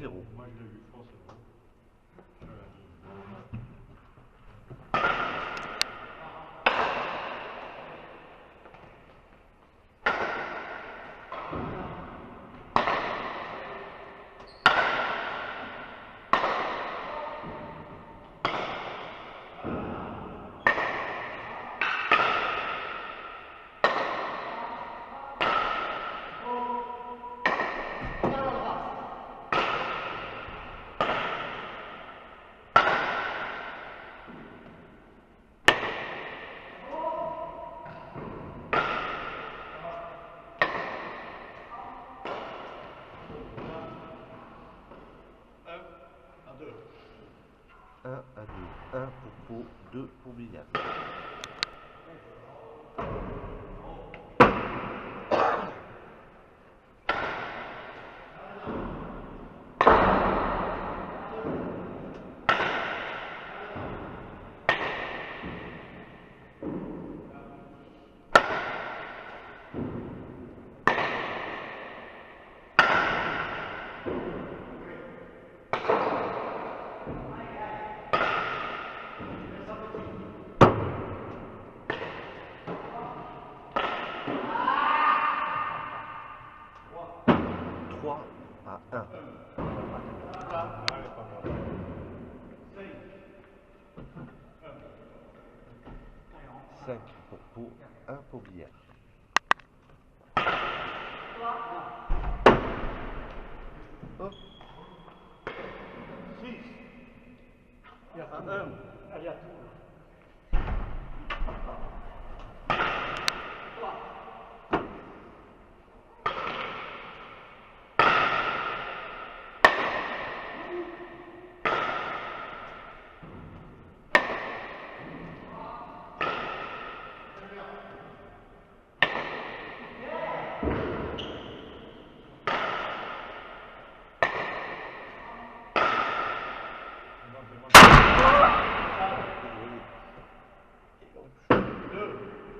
0. Moi je l'ai vu forcément. Un à 2. 1 pour pot, 2 pour billard. À 1. 5 pour pot, 1 pour billard. Hop. 6. Il y a 1. Allez, à tout.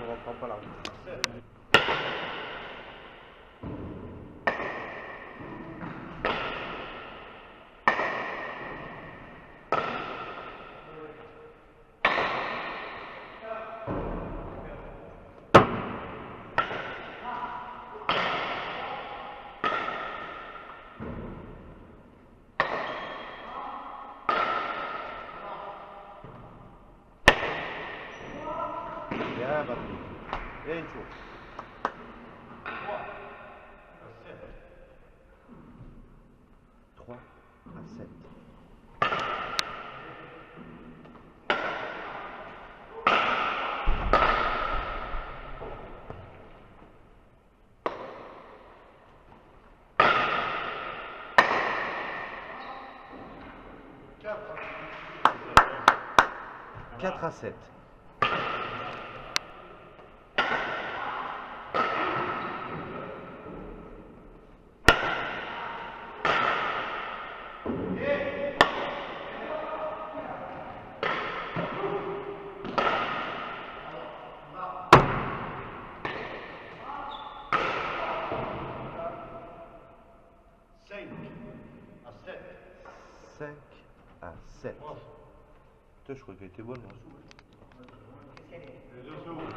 On reprend pas la route. 3 à 7. 4 à 7. 5 à 7. Putain, je crois qu'elle était bonne, moi. Les 2 secondes.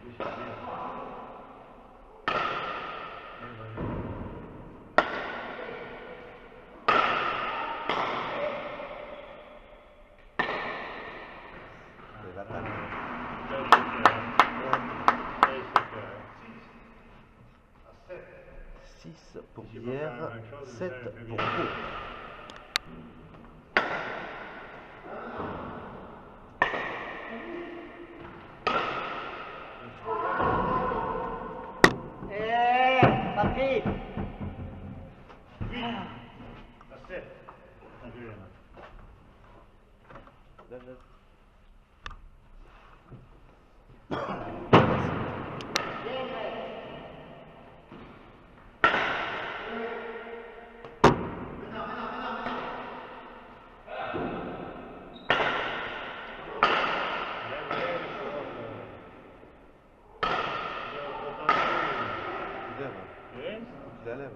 6 à 7. 6 pour bière, 7 pour pot. Patrick. Oui. À 7. Attends, je l'ai là. Donne-le. Tu la lèves.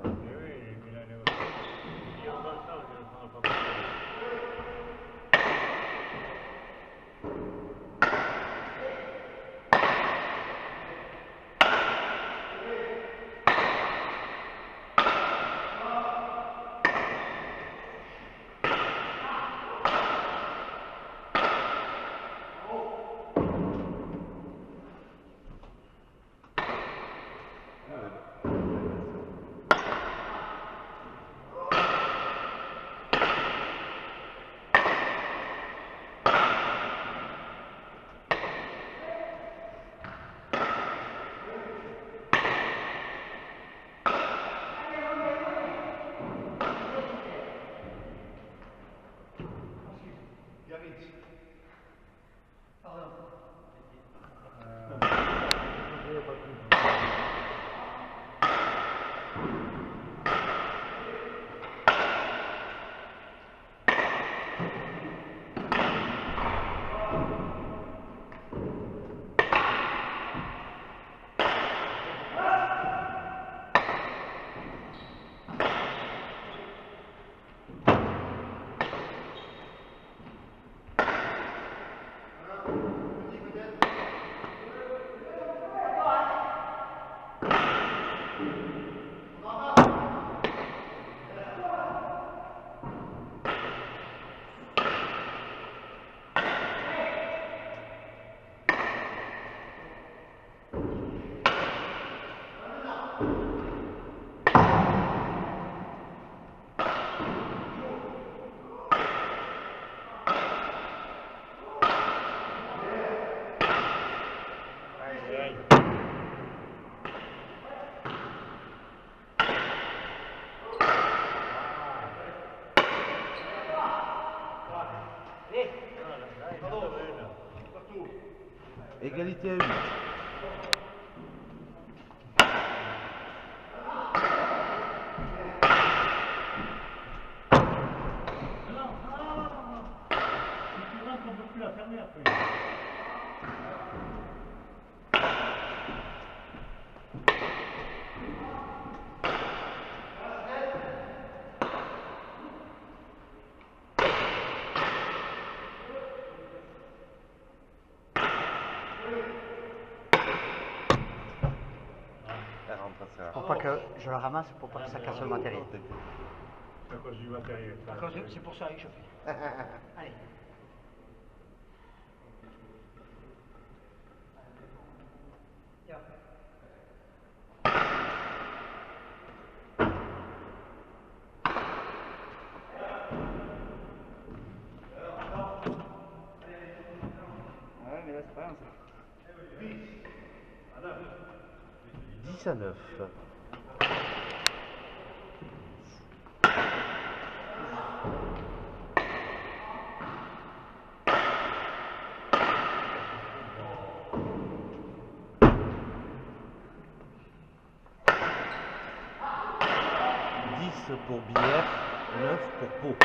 Égalité à 8. On ne peut plus la fermer après. Pour pas que je la ramasse, pour pas que ça casse le matériel. C'est à cause du matériel. C'est pour ça que je fais. Allez. Ouais, mais là c'est pas rien ça. 10 à 9. Pour bière, 9 pour pot.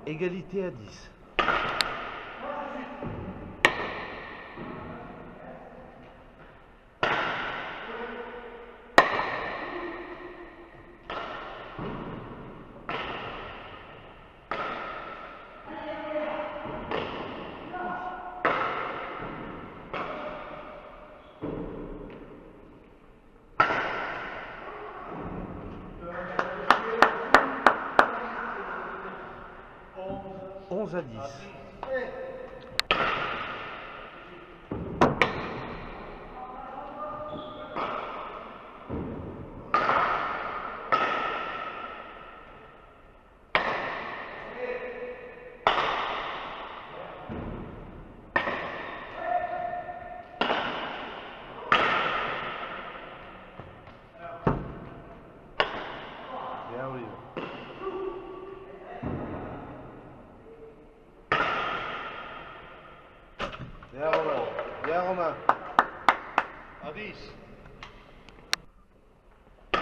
Égalité à 10. À 10. À 10. Il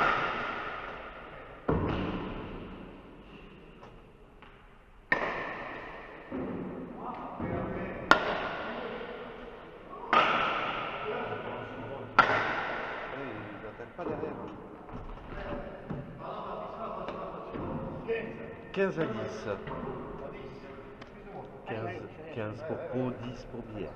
n'attaque pas derrière. 15 à 10. 15 pour Pau, 10 pour Bière.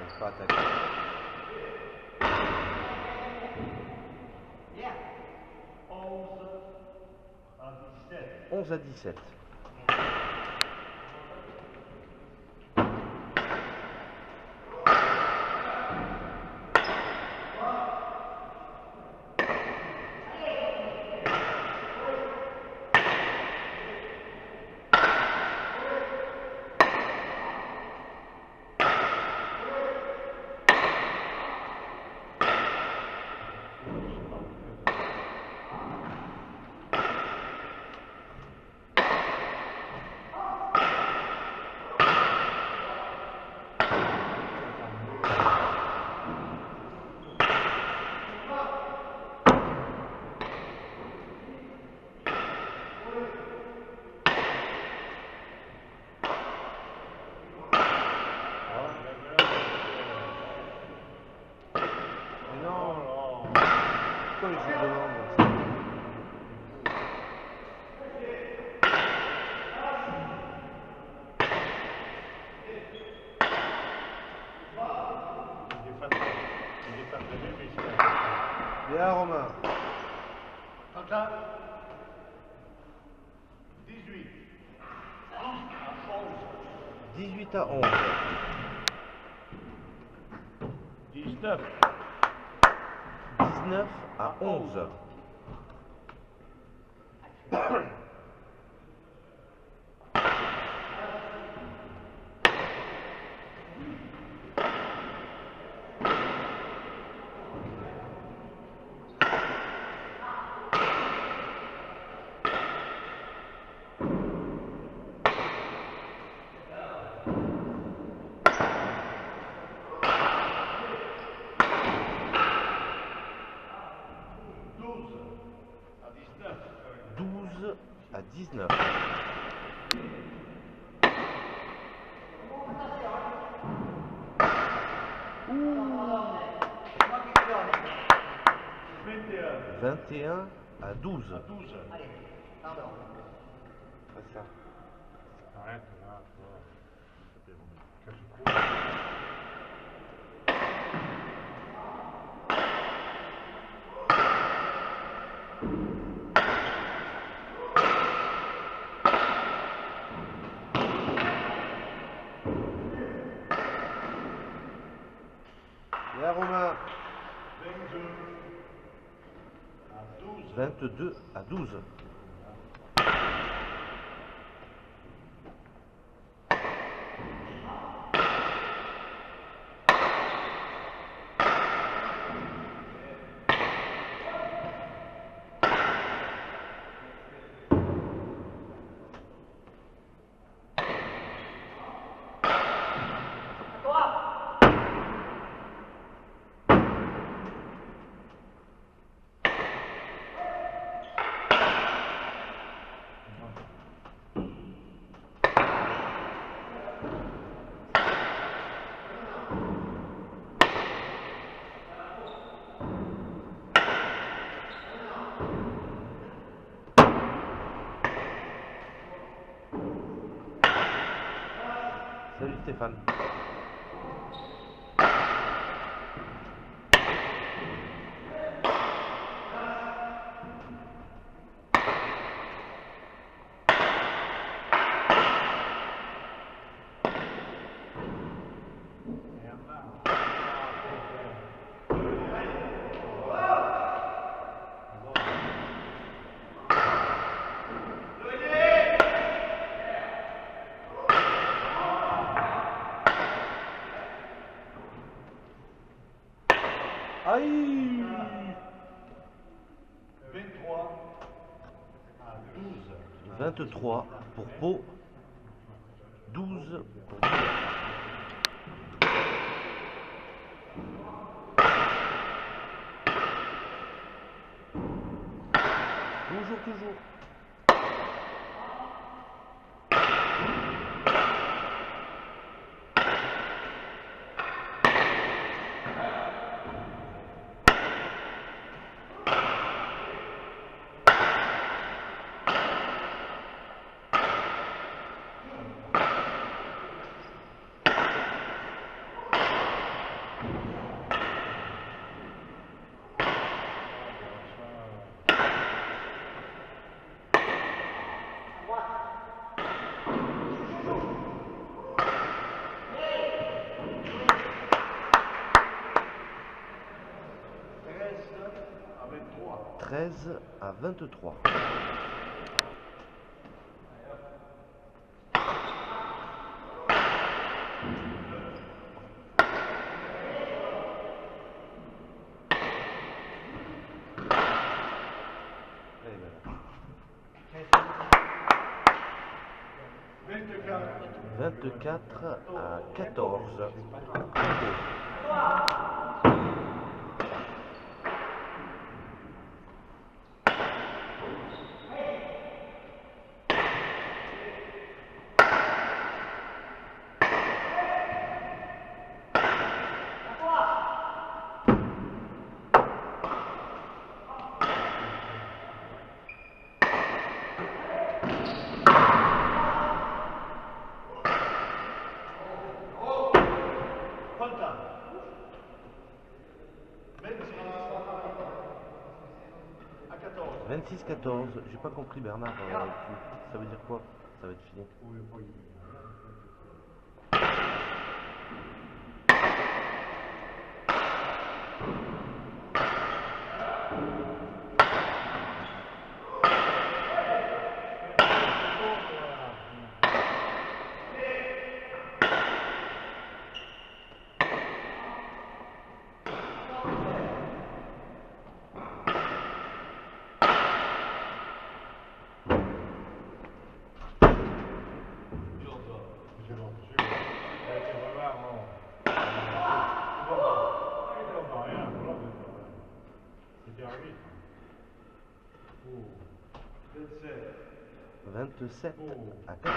Il faut attaquer. 11 à 17. Pourquoi je demande ça? Bien Romain. 18 à 11. 19. 19 à 11. À 19. Ouh. 21 à 12. Allez, pardon. C'est ça. Arrête, là, Bien Romain. 22 à 12. 22 à 12. Salut Stéphane. Aïe! 23 à 12. 23 pour Pau, 12 pour Bière. Toujours. 13 à 23. Et voilà. 24 à 14. Conta. 26-14. J'ai pas compris, Bernard. Ça veut dire quoi? Ça va être fini. Oh. 27 à 14.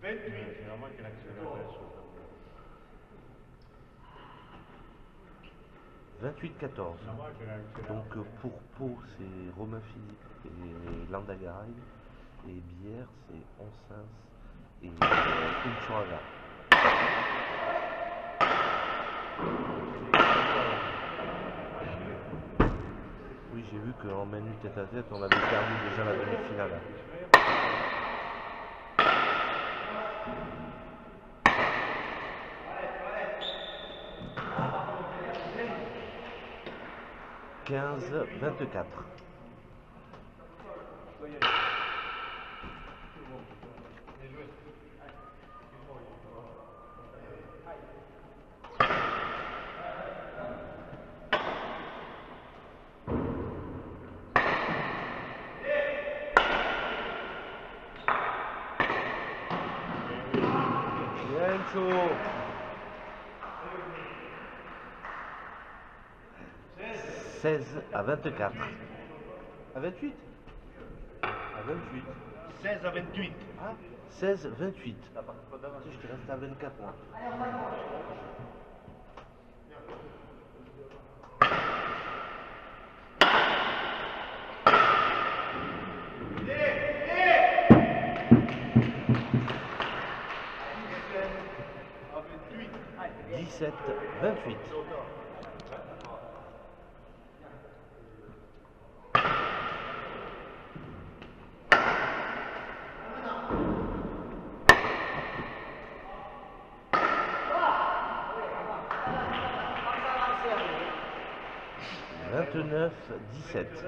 C'est vraiment qu'il accélère là-dessus. 28-14. Donc pour Pau, c'est Romain Philippe et Landagaray. Et Bière, c'est Onsens et Unchuraga. Oui, j'ai vu qu'en menu tête à tête, on avait perdu déjà la demi-finale. « 15-24. » Enzo. 16 à 24. À 28. À 28. 16 à 28. Ah, 16, 28. Je te reste à 24 mois. Ah, 17, 28. Vingt-neuf, 17.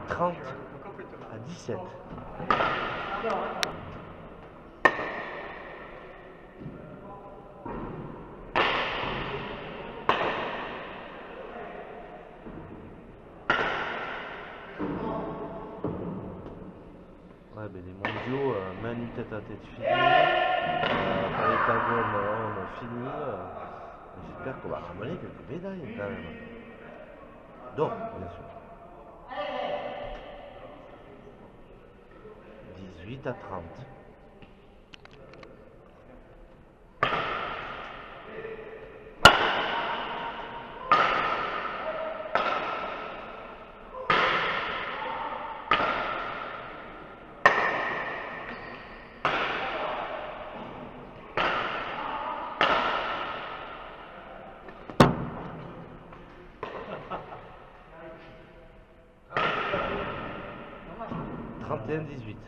Trente à 17. 'Ouais, ben les mondiaux, Manu tête à tête fini, Paletagone homme fini. J'espère qu'on va ramener quelques médailles quand même. Donc, bien sûr. 18 à 30. Trente et un 18.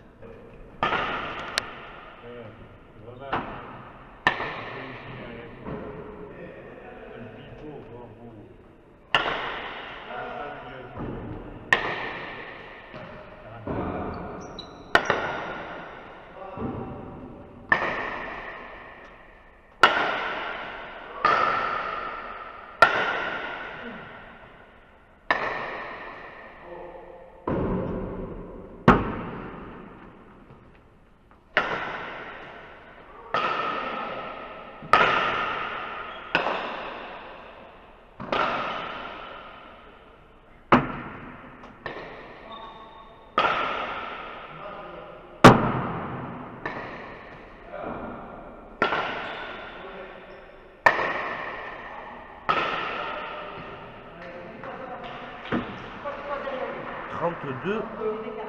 Trente-deux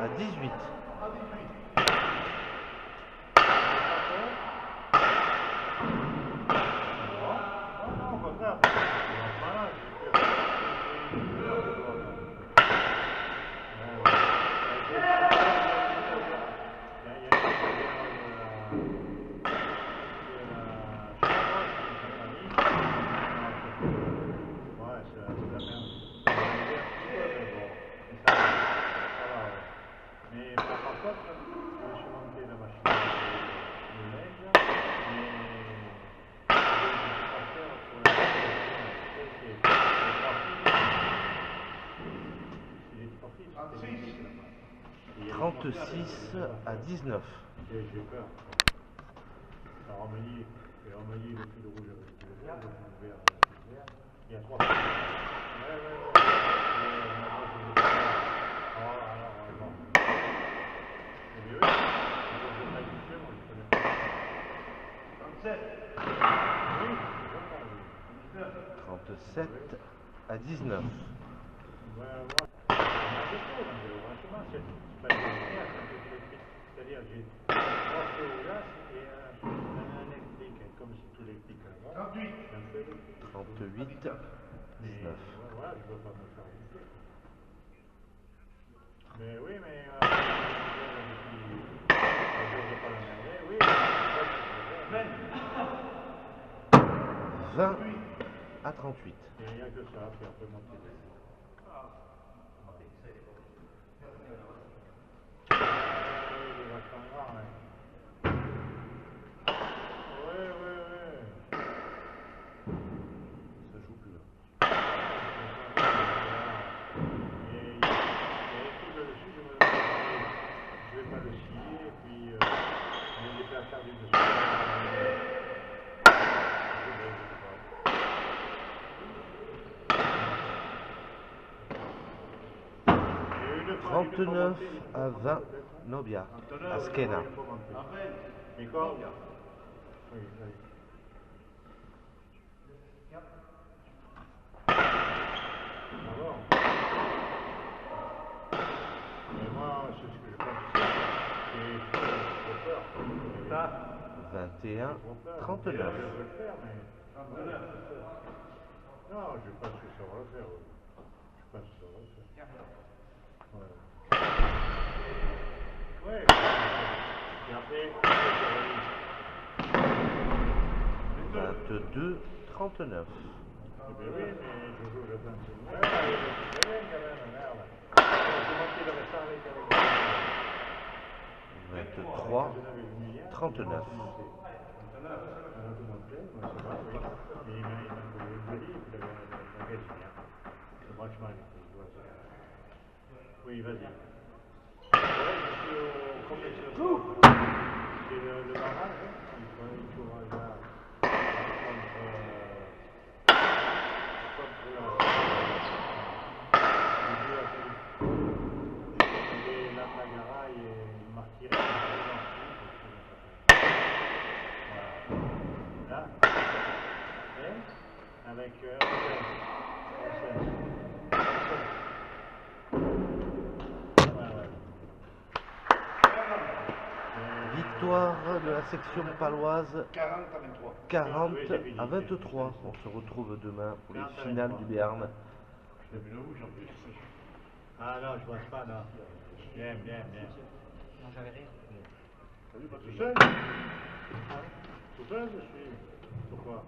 à 18. Trente-six à 19. J'ai peur. Alors, on me dit le fil rouge avec le vert, le vert avec le vert. Il y a trois. Trente-sept à 19. C'est-à-dire, j'ai trois fluoras et un électrique, comme c'est tout électrique là-bas. 38, 19. Voilà, je ne veux pas me faire bouffer. Mais oui, mais. Je ne pas l'emmerder, oui. 20 à 38. Il n'y a que ça, puis après monter. Ça joue plus là. perdu de ça. 39 à 20, Nobia, à Skena. Mais quoi? Oui, allez. Alors. Mais moi, c'est ce que je pense. C'est trop peur. Ça, 21, Je 39. veux le faire, mais. Non, je pense que ça va le faire. Je pense que ça va le faire. Ouais. Ouais. Et après, 22, 39. eh bien oui, mais Jojo, j'attends un peu. Ouais, c'est bien quand même, merde. C'est moi qui l'avais fait avec 23, 39. On a tout monté, moi ça va, oui. Mais il m'a collé le livre, il avait un magazine. Le branchement, il voit ça. Oui, vas-y. Ouais, je suis au complexe. C'est le barrage, hein. Il faut arriver la Magara et Martyr. Là, avec Victoire de la section paloise 40 à 23. 40 à 23. On se retrouve demain pour les finales du Béarn. Je l'ai vu le rouge en plus. Ah non, je pense pas, non. Bien. Non, j'avais rien. Salut, pas tout seul? Tout seul, je suis. Pourquoi?